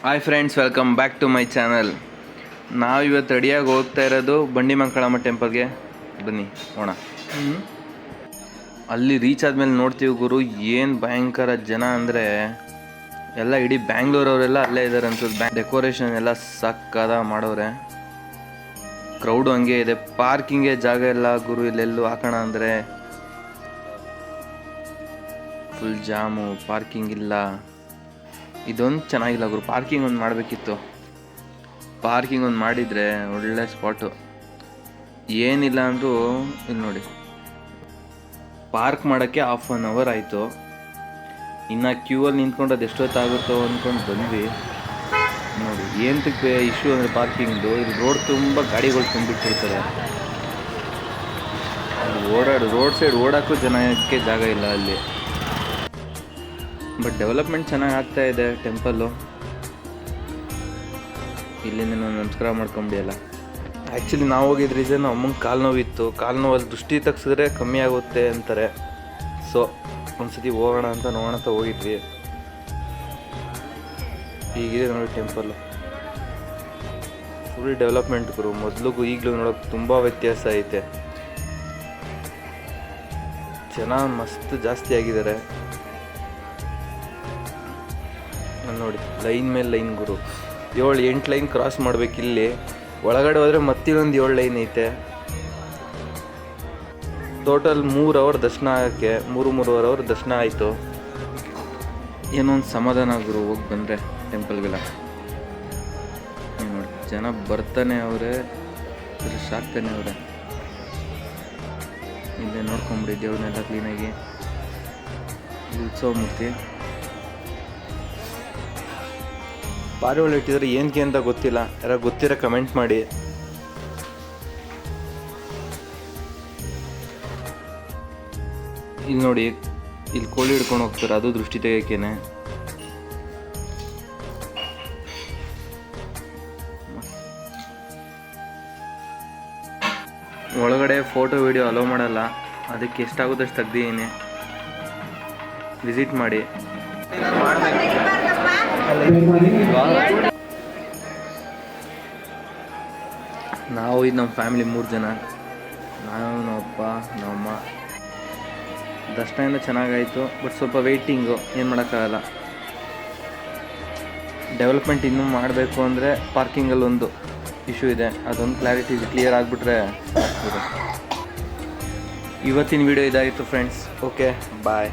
Hi friends, welcome back to my channel. ನಾವಿವತ್ತು ರೆಡಿಯಾಗಿ ಹೋಗ್ತಾ ಇರೋದು ಬಂಡಿಮಂಕಾಳಮ್ಮ ಟೆಂಪಲ್ಗೆ. ಬನ್ನಿ ಹೋಣ. ಅಲ್ಲಿ ರೀಚ್ ಆದಮೇಲೆ ನೋಡ್ತೀವಿ ಗುರು, ಏನು ಭಯಂಕರ ಜನ ಅಂದರೆ ಎಲ್ಲ ಇಡೀ ಬ್ಯಾಂಗ್ಳೂರವರೆಲ್ಲ ಅಲ್ಲೇ ಇದ್ದಾರೆ ಅನ್ಸುತ್ತೆ. ಡೆಕೋರೇಷನ್ ಎಲ್ಲ ಸಕ್ಕದ ಮಾಡೋರೆ. ಕ್ರೌಡು ಹಂಗೆ ಇದೆ. ಪಾರ್ಕಿಂಗೇ ಜಾಗ ಇಲ್ಲ ಗುರು. ಇಲ್ಲೆಲ್ಲೂ ಹಾಕೋಣ ಅಂದರೆ ಫುಲ್ ಜಾಮು, ಪಾರ್ಕಿಂಗ್ ಇಲ್ಲ. ಇದೊಂದು ಚೆನ್ನಾಗಿಲ್ಲ ಗುರು, ಪಾರ್ಕಿಂಗ್ ಒಂದು ಮಾಡಬೇಕಿತ್ತು. ಪಾರ್ಕಿಂಗ್ ಒಂದು ಮಾಡಿದರೆ ಒಳ್ಳೆ ಸ್ಪಾಟು. ಏನಿಲ್ಲ ಅಂದರೂ ಇಲ್ಲಿ ನೋಡಿ, ಪಾರ್ಕ್ ಮಾಡೋಕ್ಕೆ 1/2 hour ಆಯಿತು. ಇನ್ನು ಕ್ಯೂವಲ್ಲಿ ನಿಂತ್ಕೊಂಡು ಅದು ಎಷ್ಟೊತ್ತಾಗುತ್ತೋ ಅಂದ್ಕೊಂಡು ಬಂದ್ವಿ. ನೋಡಿ ಏನಕ್ಕೆ ಇಶ್ಯೂ ಅಂದರೆ ಪಾರ್ಕಿಂಗ್ದು. ಇಲ್ಲಿ ರೋಡ್ ತುಂಬ ಗಾಡಿಗಳು ತುಂಬಿಟ್ಟಿರ್ತಾರೆ. ಅಲ್ಲಿ ರೋಡ್ ಸೈಡ್ ಓಡೋಕ್ಕೂ ಜನಕ್ಕೆ ಜಾಗ ಇಲ್ಲ ಅಲ್ಲಿ. ಬಟ್ ಡೆವಲಪ್ಮೆಂಟ್ ಚೆನ್ನಾಗಿ ಆಗ್ತಾ ಇದೆ ಟೆಂಪಲ್ಲು. ಇಲ್ಲಿಂದ ನಾವು ನಮಸ್ಕಾರ ಮಾಡ್ಕೊಂಬಿಡಿಯಲ್ಲ. ಆ್ಯಕ್ಚುಲಿ ನಾವು ಹೋಗಿದ್ದ ರೀಸನ್ ಅಮ್ಮಂಗೆ ಕಾಲು ನೋವಿತ್ತು. ಕಾಲು ನೋವಲ್ಲಿ ದೃಷ್ಟಿ ತೆಗ್ಸಿದ್ರೆ ಕಮ್ಮಿ ಆಗುತ್ತೆ ಅಂತಾರೆ. ಸೊ ಒಂದ್ಸತಿ ಹೋಗೋಣ ಅಂತ ನೋಡೋಣ ಅಂತ ಹೋಗಿದ್ವಿ. ಹೀಗಿದೆ ನೋಡಿ ಟೆಂಪಲ್ಲು. ಫುಲ್ ಡೆವಲಪ್ಮೆಂಟ್ ಗುರು. ಮೊದಲಿಗೂ ಈಗಲೂ ನೋಡೋಕೆ ತುಂಬ ವ್ಯತ್ಯಾಸ ಐತೆ. ಜನ ಮಸ್ತ್ ಜಾಸ್ತಿ ಆಗಿದ್ದಾರೆ ನೋಡಿ. ಲೈನ್ ಮೇಲೆ ಲೈನ್ ಗುರು. 7-8 ಲೈನ್ ಕ್ರಾಸ್ ಮಾಡಬೇಕಿಲ್ಲಿ. ಒಳಗಡೆ ಹೋದರೆ ಮತ್ತಿನ್ನೊಂದು 7 ಲೈನ್ ಐತೆ. ಟೋಟಲ್ 3 hour ದರ್ಶನ ಆಗೋಕ್ಕೆ 3-3.5 hour ದರ್ಶನ ಆಯಿತು. ಏನೋ ಒಂದು ಸಮಾಧಾನ ಗುರು ಹೋಗಿ ಬಂದರೆ ಟೆಂಪಲ್ಗೆಲ್ಲ. ನೋಡಿ ಜನ ಬರ್ತಾನೆ ಅವರೇ, ರಶ್ ಆಗ್ತಾನೆ ಅವರೇ. ಇಲ್ಲೇ ನೋಡ್ಕೊಂಬಿಡಿ ದೇವ್ರನ್ನೆಲ್ಲ ಕ್ಲೀನಾಗಿ. ಇದು ಉತ್ಸವ ಮೂರ್ತಿ. ಪಾರಿವಾಳ ಇಟ್ಟಿದ್ರೆ ಏನಕ್ಕೆ ಅಂತ ಗೊತ್ತಿಲ್ಲ. ಯಾರು ಗೊತ್ತಿರೋ ಕಮೆಂಟ್ ಮಾಡಿ. ಇಲ್ಲಿ ನೋಡಿ, ಇಲ್ಲಿ ಕೋಳಿ ಹಿಡ್ಕೊಂಡು ಹೋಗ್ತಾರೆ, ಅದು ದೃಷ್ಟಿ ತೆಗಿಯೋಕ್ಕೇನೆ. ಒಳಗಡೆ ಫೋಟೋ ವಿಡಿಯೋ ಅಲೋ ಮಾಡಲ್ಲ. ಅದಕ್ಕೆ ಎಷ್ಟಾಗುತ್ತೆ ಅಷ್ಟು ತೆಗ್ದಿದ್ದೀನಿ. ವಿಸಿಟ್ ಮಾಡಿ. ನಾವು ಇದು ನಮ್ಮ ಫ್ಯಾಮಿಲಿ 3 ಜನ. ನಾನು, ನಮ್ಮಪ್ಪ, ನಮ್ಮಮ್ಮ. ದರ್ಶನ ಚೆನ್ನಾಗಾಯಿತು. ಬಟ್ ಸ್ವಲ್ಪ ವೆಯ್ಟಿಂಗು, ಏನು ಮಾಡೋಕ್ಕಾಗಲ್ಲ. ಡೆವಲಪ್ಮೆಂಟ್ ಇನ್ನೂ ಮಾಡಬೇಕು ಅಂದರೆ ಪಾರ್ಕಿಂಗಲ್ಲಿ ಒಂದು ಇಶ್ಯೂ ಇದೆ. ಅದೊಂದು ಕ್ಲಿಯರ್ ಆಗಿಬಿಟ್ರೆ ಇವತ್ತಿನ ವಿಡಿಯೋ ಇದಾಗಿತ್ತು ಫ್ರೆಂಡ್ಸ್. ಓಕೆ, ಬಾಯ್.